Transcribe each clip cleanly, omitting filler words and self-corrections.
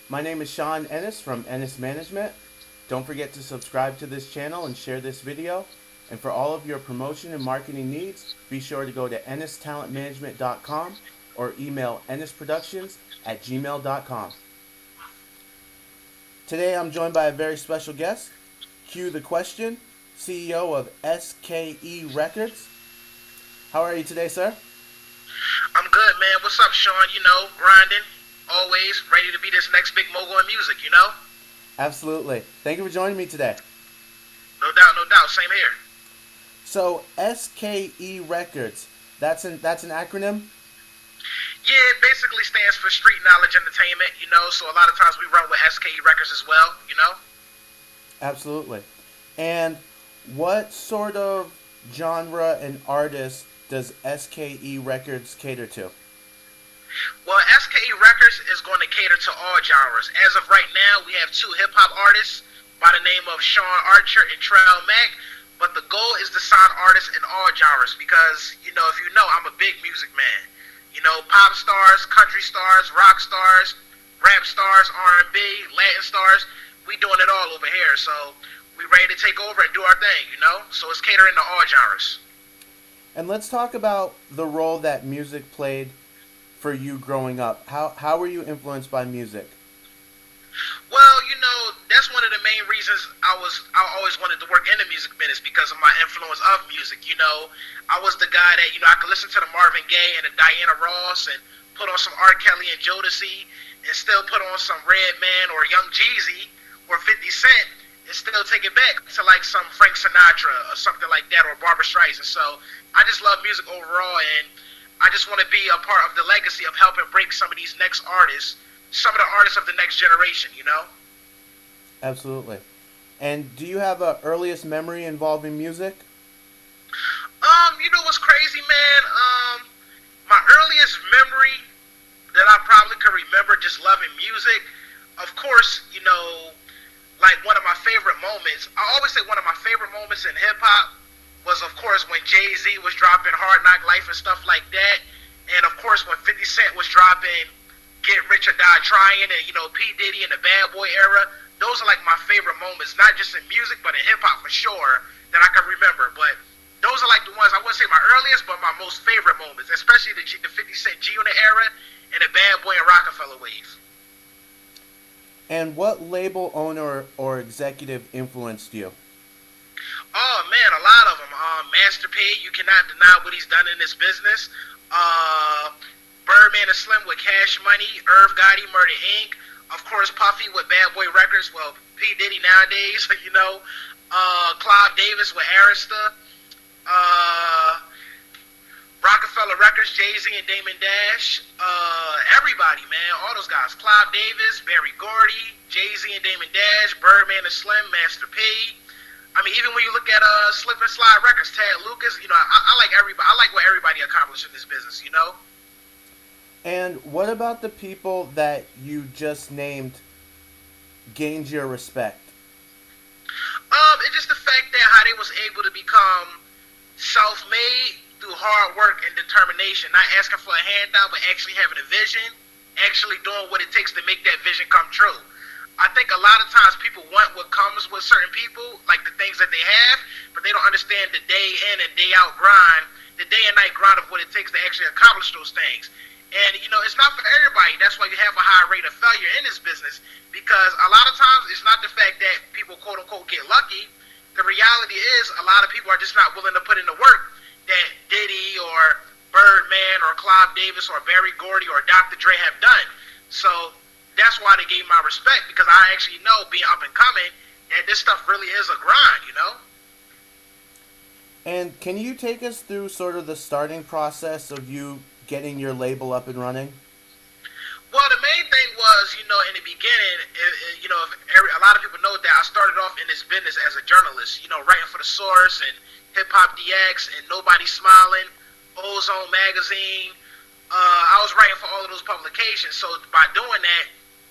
My name is Shawn Ennis from Ennis Management. Don't forget to subscribe to this channel and share this video. And for all of your promotion and marketing needs, be sure to go to ennistalentmanagement.com or email ennisproductions@gmail.com. Today I'm joined by a very special guest, Q the Question, CEO of SKE Records. How are you today, sir? I'm good, man. What's up, Shawn? Grinding, always ready to be this next big mogul in music. Absolutely. Thank you for joining me today. No doubt, no doubt. Same here. So SKE Records, that's an acronym? Yeah, it basically stands for Street Knowledge Entertainment. So a lot of times we run with SKE Records as well. Absolutely. And what sort of genre and artist does SKE Records cater to? Well, SKE Records is going to cater to all genres. As of right now, we have two hip-hop artists by the name of Shawn and Trel Mack. But the goal is to sign artists in all genres because, if you know, I'm a big music man. Pop stars, country stars, rock stars, rap stars, R&B, Latin stars. We doing it all over here. So we ready to take over and do our thing. So it's catering to all genres. And let's talk about the role that music played for you growing up. How were you influenced by music? Well, that's one of the main reasons I always wanted to work in the music business because of my influence of music. I was the guy that, I could listen to the Marvin Gaye and the Diana Ross and put on some R. Kelly and Jodeci and still put on some Redman or Young Jeezy or 50 Cent and still take it back to like some Frank Sinatra or something like that or Barbra Streisand. So I just love music overall and I just want to be a part of the legacy of helping break some of these next artists, some of the artists of the next generation. Absolutely. And do you have a earliest memory involving music? You know what's crazy, man? My earliest memory that I probably could remember just loving music, of course, like one of my favorite moments, I always say one of my favorite moments in hip-hop was, of course, when Jay-Z was dropping Hard Knock Life and stuff like that. And, of course, when 50 Cent was dropping Get Rich or Die Trying and, P. Diddy in the Bad Boy era. Those are, like, my favorite moments, not just in music, but in hip-hop for sure, that I can remember. But those are, like, the ones, I wouldn't say my earliest, but my most favorite moments, especially the 50 Cent G-Unit era and the Bad Boy and Rockefeller wave. And what label owner or executive influenced you? Oh, man, a lot of them. Master P, you cannot deny what he's done in this business. Birdman and Slim with Cash Money. Irv Gotti, Murder Inc. Of course, Puffy with Bad Boy Records. Well, P. Diddy nowadays, Clive Davis with Arista. Rockefeller Records, Jay-Z and Damon Dash. Everybody, man. All those guys. Clive Davis, Berry Gordy, Jay-Z and Damon Dash, Birdman and Slim, Master P. I mean, even when you look at Slip and Slide Records, Tad Lucas, I like everybody. I like what everybody accomplished in this business. And what about the people that you just named gained your respect? It's just the fact that how they was able to become self-made through hard work and determination, not asking for a handout, but actually having a vision, actually doing what it takes to make that vision come true. I think a lot of times people want what comes with certain people, like the things that they have, but they don't understand the day in and day out grind, the day and night grind of what it takes to actually accomplish those things. And, it's not for everybody. That's why you have a high rate of failure in this business, because a lot of times it's not the fact that people, quote unquote, get lucky. The reality is a lot of people are just not willing to put in the work that Diddy or Birdman or Clive Davis or Berry Gordy or Dr. Dre have done. So that's why they gave my respect, because I actually know, being up and coming, that this stuff really is a grind. And can you take us through sort of the starting process of you getting your label up and running? Well, the main thing was, in the beginning, a lot of people know that I started off in this business as a journalist, writing for The Source and Hip Hop DX and Nobody Smiling, Ozone Magazine. I was writing for all of those publications. So by doing that,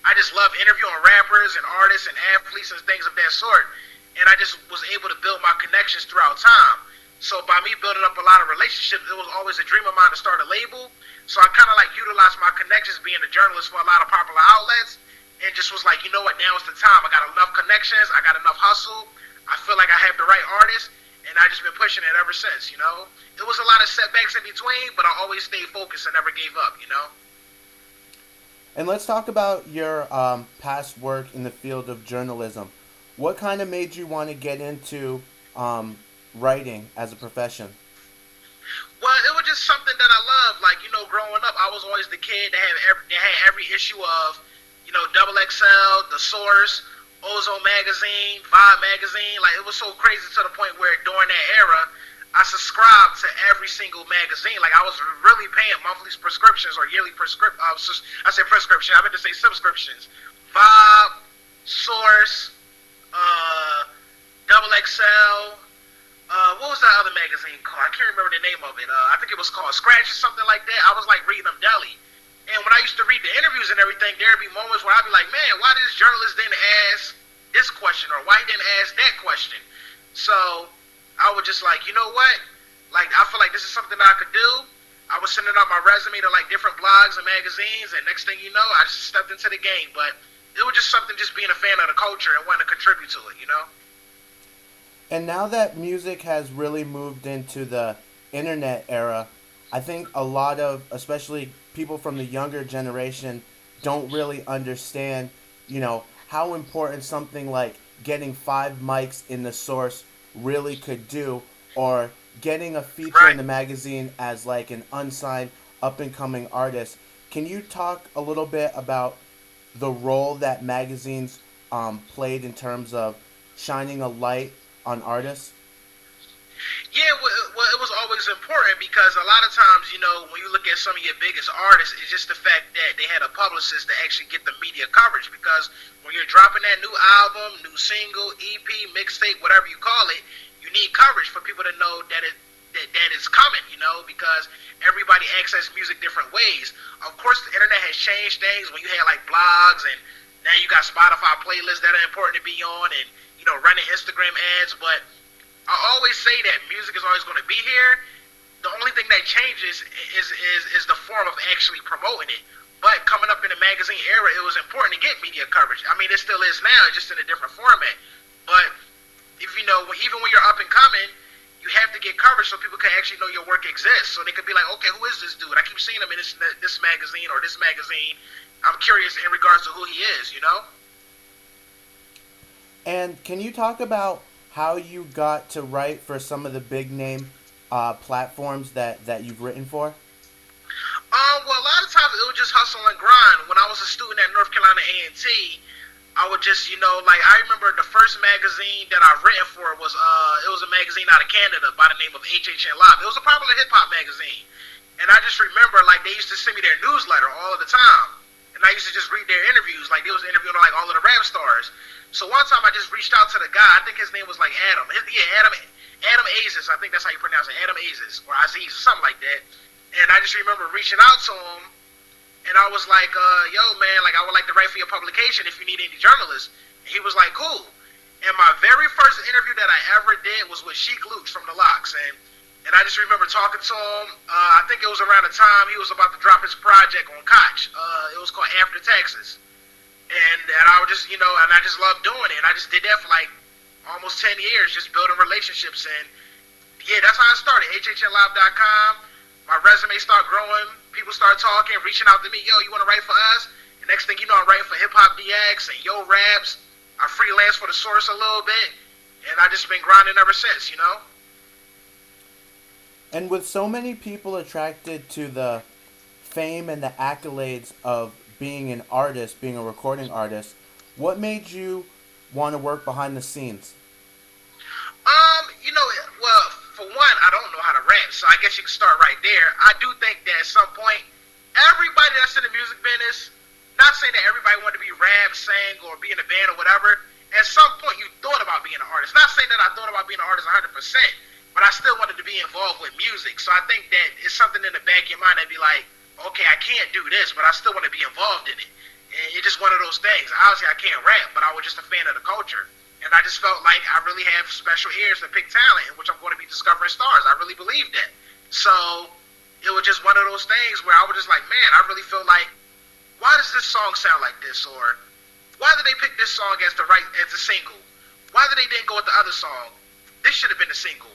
I just love interviewing rappers and artists and athletes and things of that sort. And I just was able to build my connections throughout time. So by me building up a lot of relationships, it was always a dream of mine to start a label. So I kind of utilized my connections being a journalist for a lot of popular outlets and just was like, you know what, now is the time. I got enough connections, I got enough hustle, I feel like I have the right artist, and I just been pushing it ever since, you know. It was a lot of setbacks in between, but I always stayed focused and never gave up, you know. And let's talk about your past work in the field of journalism. What kind of made you want to get into writing as a profession? Well, it was just something that I loved. Like, you know, growing up, I was always the kid that had every issue of, you know, Double XL, The Source, Ozone Magazine, Vibe Magazine. Like, it was so crazy to the point where during that era, I subscribed to every single magazine. Like, I was really paying monthly prescriptions or yearly prescription. I said prescription. I meant to say subscriptions. Vibe, Source, Double XL. What was that other magazine called? I can't remember the name of it. I think it was called Scratch or something like that. I was like reading them daily. And when I used to read the interviews and everything, there'd be moments where I'd be like, man, why this journalist didn't ask this question or why he didn't ask that question? So I was just like, you know what? Like, I feel like this is something that I could do. I was sending out my resume to like different blogs and magazines, and next thing you know, I just stepped into the game. But it was just something, just being a fan of the culture and wanting to contribute to it, you know? And now that music has really moved into the internet era, I think a lot of, especially people from the younger generation, don't really understand, you know, how important something like getting 5 mics in the Source really could do, or getting a feature in the magazine as like an unsigned up-and-coming artist. Can you talk a little bit about the role that magazines played in terms of shining a light on artists? Yeah, well, it was always important because a lot of times, you know, when you look at some of your biggest artists, it's just the fact that they had a publicist to actually get the media coverage. Because when you're dropping that new album, new single, EP, mixtape, whatever you call it, you need coverage for people to know that that it's coming, you know, because everybody access music different ways. Of course, the internet has changed things when you had like blogs, and now you got Spotify playlists that are important to be on, and you know, running Instagram ads. But I always say that music is always going to be here. The only thing that changes is the form of actually promoting it. But coming up in the magazine era, it was important to get media coverage. I mean, it still is now, just in a different format. But if you know, even when you're up and coming, you have to get coverage so people can actually know your work exists. So they can be like, okay, who is this dude? I keep seeing him in this magazine or this magazine. I'm curious in regards to who he is, you know? And can you talk about how you got to write for some of the big name platforms that you've written for? Well, a lot of times it was just hustle and grind. When I was a student at North Carolina A&T, I would just, you know, like I remember the first magazine that I've written for was it was a magazine out of Canada by the name of HHN Live. It was a popular hip hop magazine, and I just remember like they used to send me their newsletter all of the time, and I used to just read their interviews. Like they was interviewing like all of the rap stars. So one time I just reached out to the guy. I think his name was like Adam. Adam Azis. I think that's how you pronounce it, Adam Azis or Aziz or something like that. And I just remember reaching out to him, and I was like, yo, man, like I would like to write for your publication if you need any journalists. And he was like, cool. And my very first interview that I ever did was with Sheik Luch from The Locks. And I just remember talking to him. I think it was around the time he was about to drop his project on Koch. It was called After Taxes. And I would just, you know, and I just loved doing it. And I just did that for like almost 10 years, just building relationships. And yeah, that's how I started, hhnlive.com. My resume started growing. People started talking, reaching out to me. Yo, you want to write for us? The next thing you know, I'm writing for Hip Hop DX and Yo Raps. I freelance for The Source a little bit. And I just been grinding ever since, you know? And with so many people attracted to the fame and the accolades of being an artist, being a recording artist, what made you want to work behind the scenes? You know, well, for one, I don't know how to rap, so I guess you can start right there. I do think that at some point, everybody that's in the music business, not saying that everybody wanted to be rap, sing, or be in a band or whatever, at some point you thought about being an artist. Not saying that I thought about being an artist 100%, but I still wanted to be involved with music. So I think that it's something in the back of your mind that'd be like, okay, I can't do this, but I still want to be involved in it. And it's just one of those things. Obviously, I can't rap, but I was just a fan of the culture. And I just felt like I really have special ears to pick talent, in which I'm going to be discovering stars. I really believe that. So it was just one of those things where I was just like, man, I really feel like, why does this song sound like this? Or Why did they pick this song as a single? Why did they didn't go with the other song? This should have been a single.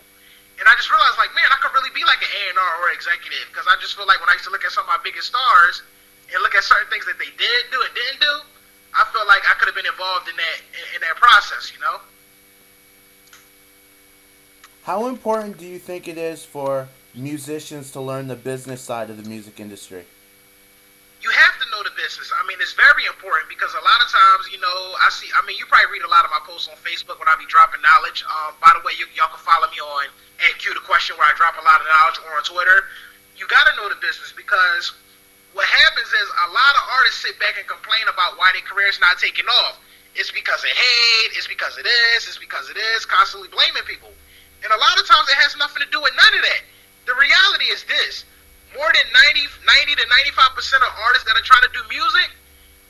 And I just realized, like, man, I could really be like an A&R or executive, because I just feel like when I used to look at some of my biggest stars and look at certain things that they did do and didn't do, I feel like I could have been involved in that process, you know? How important do you think it is for musicians to learn the business side of the music industry? You have to know the business. I mean, it's very important because a lot of times, you know, you probably read a lot of my posts on Facebook when I be dropping knowledge. By the way, y'all can follow me on @QTheQuestion where I drop a lot of knowledge, or on Twitter. You got to know the business, because what happens is a lot of artists sit back and complain about why their career's not taking off. It's because of hate, it's because of this, it's because of this, constantly blaming people. And a lot of times it has nothing to do with none of that. The reality is this. More than 90 to 95% of artists that are trying to do music,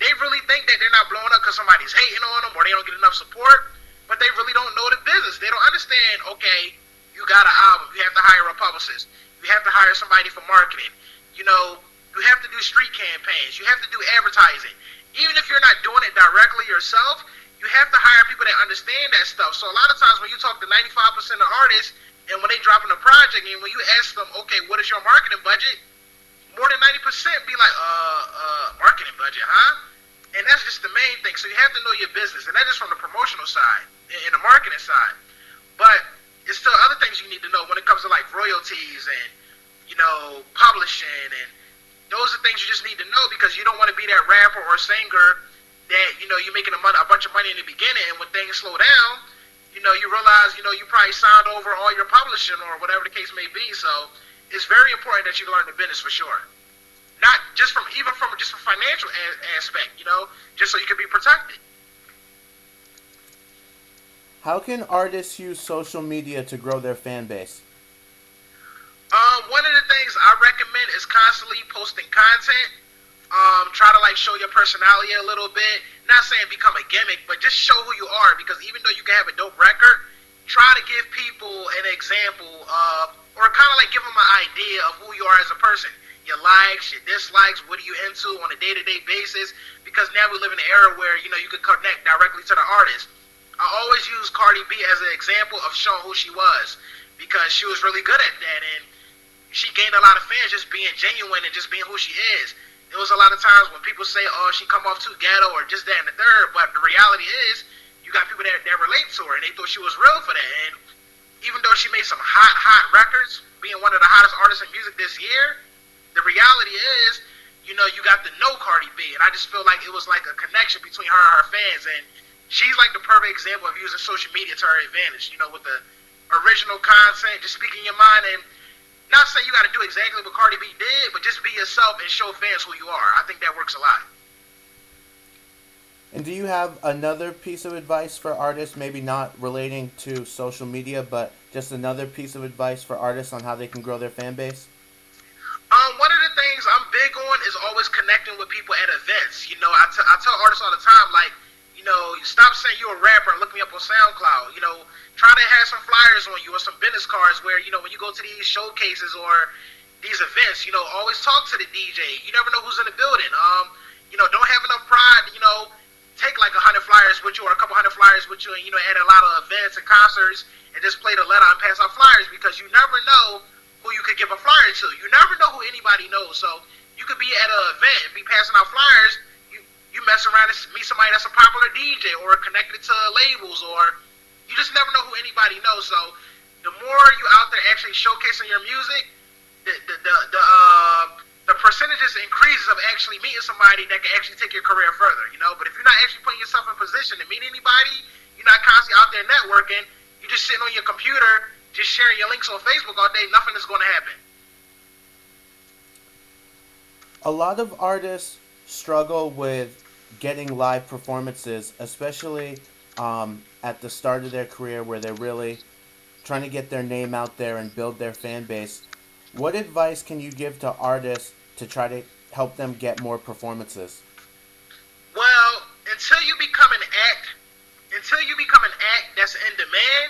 they really think that they're not blowing up because somebody's hating on them or they don't get enough support, but they really don't know the business. They don't understand, okay, you got an album, you have to hire a publicist, you have to hire somebody for marketing, you know, you have to do street campaigns, you have to do advertising. Even if you're not doing it directly yourself, you have to hire people that understand that stuff. So a lot of times when you talk to 95% of artists, and when they drop in a project, and when you ask them, okay, what is your marketing budget? More than 90% be like, marketing budget, huh? And that's just the main thing. So you have to know your business, and that's just from the promotional side and the marketing side. But it's still other things you need to know when it comes to like royalties and, you know, publishing, and those are things you just need to know, because you don't want to be that rapper or singer that, you know, you're making a bunch of money in the beginning, and when things slow down, you know, you realize, you know, you probably signed over all your publishing or whatever the case may be. So it's very important that you learn the business for sure. Not just from just a financial aspect, you know, just so you can be protected. How can artists use social media to grow their fan base? One of the things I recommend is constantly posting content. Try to like show your personality a little bit. Not saying become a gimmick, but just show who you are, because even though you can have a dope record, try to give people an example of, or kind of like give them an idea of who you are as a person. Your likes, your dislikes, what are you into on a day-to-day basis, because now we live in an era where, you know, you can connect directly to the artist. I always use Cardi B as an example of showing who she was, because she was really good at that, and she gained a lot of fans just being genuine and just being who she is. There was a lot of times when people say, oh, she come off too ghetto or just that and the third, but the reality is you got people that relate to her, and they thought she was real for that. And even though she made some hot records, being one of the hottest artists in music this year, the reality is, you know, you got to know Cardi B, and I just feel like it was like a connection between her and her fans, and she's like the perfect example of using social media to her advantage, you know, with the original content, just speaking your mind, and not saying you got to do exactly what Cardi B did, but just be yourself and show fans who you are. I think that works a lot. And do you have another piece of advice for artists, maybe not relating to social media, but just another piece of advice for artists on how they can grow their fan base? One of the things I'm big on is always connecting with people at events. You know, I tell artists all the time, like, you know, stop saying you're a rapper and look me up on SoundCloud. You know, try to have some flyers on you or some business cards where, you know, when you go to these showcases or these events, you know, always talk to the DJ. You never know who's in the building. You know, don't have enough pride, you know, take like 100 flyers with you or a couple hundred flyers with you, and, you know, at a lot of events and concerts, and just play the letter and pass out flyers, because you never know who you could give a flyer to. You never know who anybody knows. So you could be at an event and be passing out flyers. You mess around and meet somebody that's a popular DJ or connected to labels, or you just never know who anybody knows. So the more you out there actually showcasing your music, the percentages increases of actually meeting somebody that can actually take your career further, you know. But if you're not actually putting yourself in position to meet anybody, you're not constantly out there networking, you're just sitting on your computer, just sharing your links on Facebook all day, nothing is going to happen. A lot of artists struggle with getting live performances, especially at the start of their career where they're really trying to get their name out there and build their fan base. What advice can you give to artists to try to help them get more performances? Well, until you become an act that's in demand,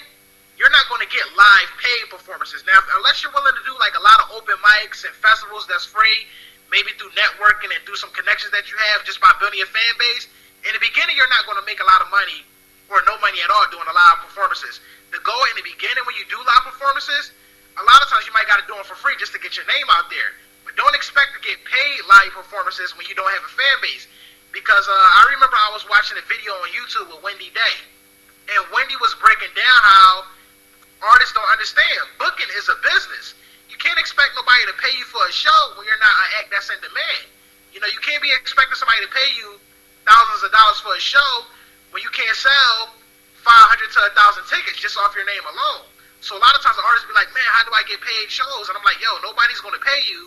you're not going to get live paid performances. Now, unless you're willing to do like a lot of open mics and festivals that's free, maybe through networking and through some connections that you have just by building your fan base, In the beginning, you're not going to make a lot of money or no money at all doing a live performances. The goal in the beginning when you do live performances, a lot of times you might got to do them for free just to get your name out there. But don't expect to get paid live performances when you don't have a fan base. Because I remember I was watching a video on YouTube with Wendy Day. And Wendy was breaking down how artists don't understand. Booking is a business. You can't expect nobody to pay you for a show when you're not an act that's in demand. You know, you can't be expecting somebody to pay you thousands of dollars for a show when you can't sell 500 to 1,000 tickets just off your name alone. So a lot of times the artists be like, man, how do I get paid shows? And I'm like, yo, nobody's going to pay you.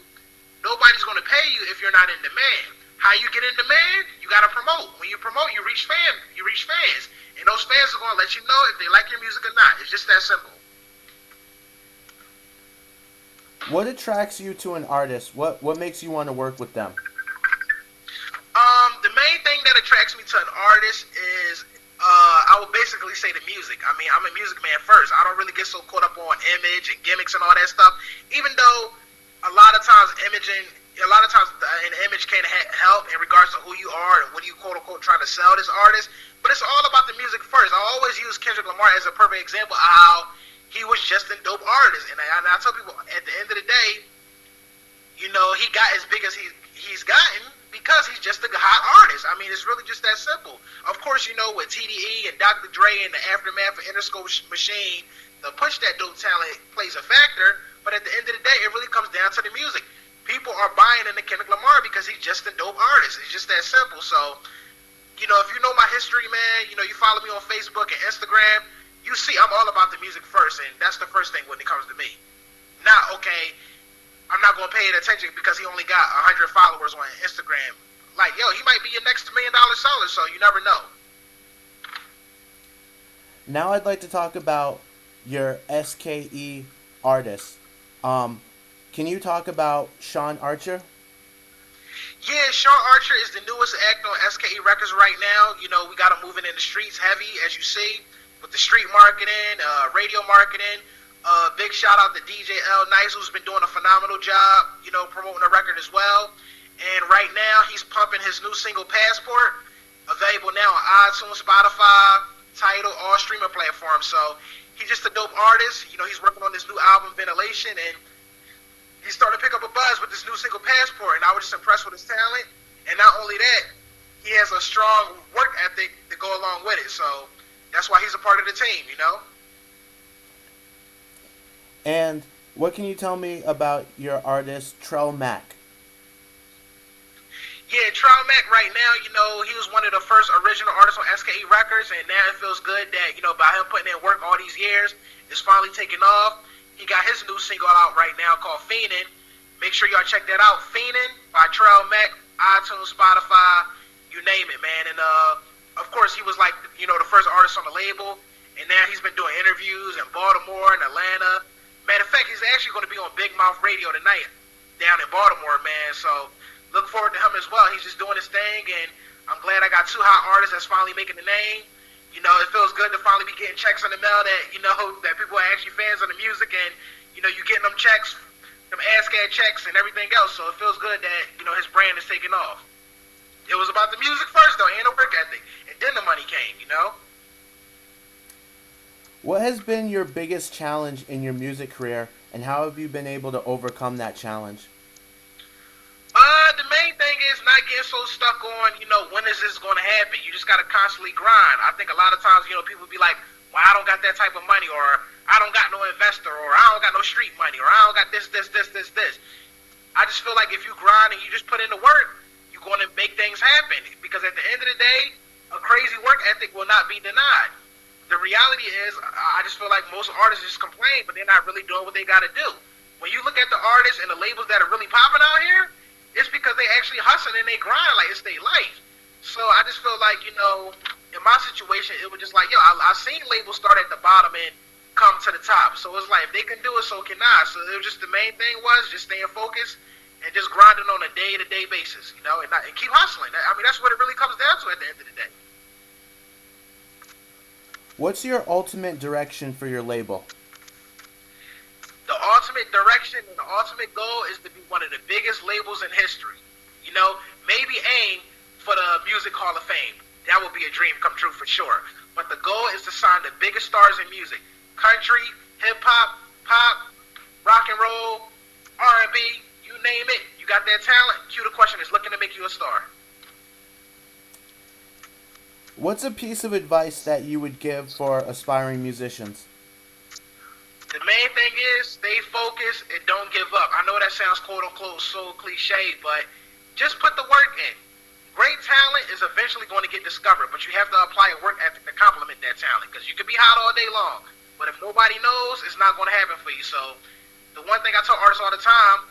Nobody's going to pay you if you're not in demand. How you get in demand? You got to promote. When you promote, you reach fans. And those fans are going to let you know if they like your music or not. It's just that simple. What attracts you to an artist? What makes you want to work with them? The main thing that attracts me to an artist is, I would basically say the music. I mean, I'm a music man first. I don't really get so caught up on image and gimmicks and all that stuff. Even though a lot of times an image can help in regards to who you are and what you quote unquote trying to sell this artist. But it's all about the music first. I always use Kendrick Lamar as a perfect example of how he was just a dope artist. And I tell people at the end of the day, you know, he got as big as he's gotten because he's just a hot artist. I mean, it's really just that simple. Of course, you know, with TDE and Dr. Dre and the aftermath of Interscope Machine, the push that dope talent plays a factor. But at the end of the day, it really comes down to the music. People are buying into Kendrick Lamar because he's just a dope artist. It's just that simple. So, you know, if you know my history, man, you know, you follow me on Facebook and Instagram, you see I'm all about the music first, and that's the first thing when it comes to me. Not, okay, I'm not going to pay attention because he only got 100 followers on Instagram. Like, yo, he might be your next $1 million seller, so you never know. Now I'd like to talk about your SKE artists. Can you talk about Shawn Archer? Yeah, Shawn Archer is the newest act on SKE Records right now. You know, we got him moving in the streets heavy, as you see, with the street marketing, radio marketing. Big shout out to DJ L Nice, who's been doing a phenomenal job, you know, promoting the record as well. And right now, he's pumping his new single, Passport, available now on iTunes, Spotify, Tidal, all streaming platforms. So he's just a dope artist. You know, he's working on this new album, Ventilation, and he started to pick up a buzz with this new single, Passport, and I was just impressed with his talent. And not only that, he has a strong work ethic to go along with it. So that's why he's a part of the team, you know? And what can you tell me about your artist, Trel Mack? Yeah, Trel Mack right now, you know, he was one of the first original artists on SKE Records, and now it feels good that, you know, by him putting in work all these years, it's finally taking off. He got his new single out right now called Fiendin'. Make sure y'all check that out. Fiendin' by Trel Mack, iTunes, Spotify, you name it, man. And, of course, he was like, you know, the first artist on the label, and now he's been doing interviews in Baltimore and Atlanta. Matter of fact, he's actually going to be on Big Mouth Radio tonight down in Baltimore, man. So look forward to him as well. He's just doing his thing, and I'm glad I got two hot artists that's finally making the name. You know, it feels good to finally be getting checks in the mail that, you know, that people are actually fans of the music, and, you know, you getting them checks, them ASCAD checks and everything else. So it feels good that, you know, his brand is taking off. It was about the music first, though, and the work ethic, and then the money came, you know? What has been your biggest challenge in your music career, and how have you been able to overcome that challenge? The main thing is not getting so stuck on, you know, when is this going to happen? You just got to constantly grind. I think a lot of times, you know, people be like, well, I don't got that type of money, or I don't got no investor, or I don't got no street money, or I don't got this. I just feel like if you grind and you just put in the work, you're going to make things happen. Because at the end of the day, a crazy work ethic will not be denied. The reality is, I just feel like most artists just complain, but they're not really doing what they got to do. When you look at the artists and the labels that are really popping out here, it's because they actually hustling and they grind like it's their life. So I just feel like, you know, in my situation, it was just like, yo, I seen labels start at the bottom and come to the top. So it's like, if they can do it, so can I. So it was just the main thing was just staying focused and just grinding on a day-to-day basis, you know, and keep hustling. I mean, that's what it really comes down to at the end of the day. What's your ultimate direction for your label? The ultimate direction and the ultimate goal is to be one of the biggest labels in history. You know, maybe aim for the Music Hall of Fame. that would be a dream come true for sure. But the goal is to sign the biggest stars in music: country, hip hop, pop, rock and roll, R&B, you name it. You got that talent. Q the Question is looking to make you a star. What's a piece of advice that you would give for aspiring musicians? The main thing is stay focused and don't give up. I know that sounds quote unquote so cliche, but just put the work in. Great talent is eventually going to get discovered, but you have to apply a work ethic to complement that talent, because you can be hot all day long, but if nobody knows, it's not going to happen for you. So the one thing I tell artists all the time,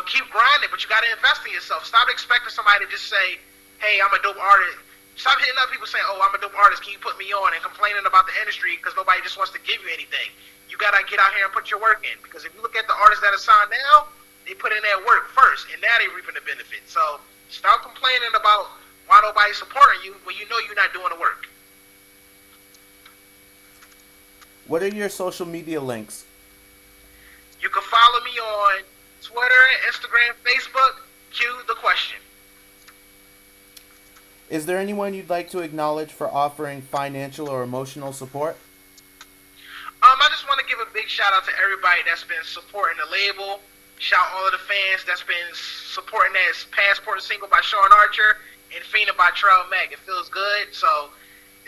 keep grinding, but you got to invest in yourself. Stop expecting somebody to just say, hey, I'm a dope artist. Stop hitting up people saying, oh, I'm a dope artist, can you put me on, and complaining about the industry because nobody just wants to give you anything. You got to get out here and put your work in, because if you look at the artists that are signed now, they put in that work first, and now they're reaping the benefits. So stop complaining about why nobody's supporting you when you know you're not doing the work. What are your social media links? You can follow me on Twitter, Instagram, Facebook, Q the Question. Is there anyone you'd like to acknowledge for offering financial or emotional support? I just want to give a big shout out to everybody that's been supporting the label. Shout all of the fans that's been supporting that Passport single by Shawn and Fiendin' by Trel Mack. It feels good. So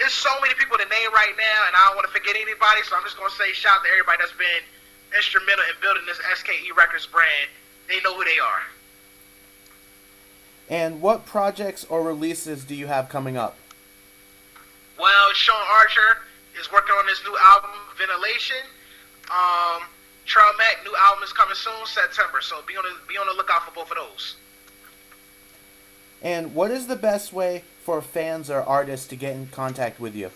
there's so many people to name right now, and I don't want to forget anybody. So I'm just gonna say shout out to everybody that's been instrumental in building this SKE Records brand. They know who they are. And what projects or releases do you have coming up? Well, Shawn is working on his new album, Ventilation. Trel Mack, new album is coming soon, September. So be on the lookout for both of those. And what is the best way for fans or artists to get in contact with you?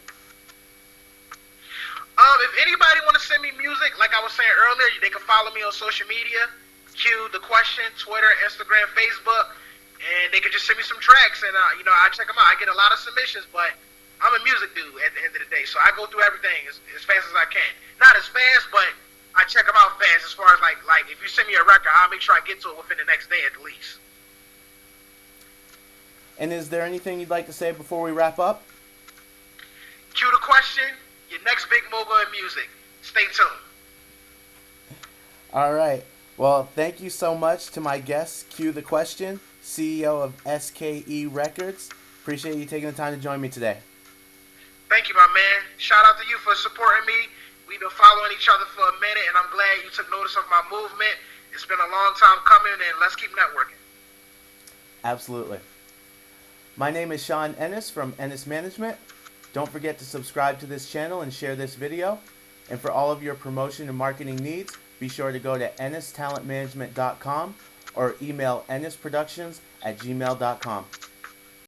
If anybody want to send me music, like I was saying earlier, they can follow me on social media. Q the Question, Twitter, Instagram, Facebook, and they can just send me some tracks, and I check them out. I get a lot of submissions, but I'm a music dude at the end of the day, so I go through everything as fast as I can. Not as fast, but I check them out fast. As far as like if you send me a record, I'll make sure I get to it within the next day at the least. And is there anything you'd like to say before we wrap up? Q the Question, your next big mogul in music. Stay tuned. All right. Well, thank you so much to my guest, Q the Question, CEO of SKE Records. Appreciate you taking the time to join me today. Thank you, my man. Shout out to you for supporting me. We've been following each other for a minute, and I'm glad you took notice of my movement. It's been a long time coming, and let's keep networking. Absolutely. My name is Shawn Ennis from Ennis Management. Don't forget to subscribe to this channel and share this video. And for all of your promotion and marketing needs, be sure to go to ennistalentmanagement.com or email ennisproductions@gmail.com.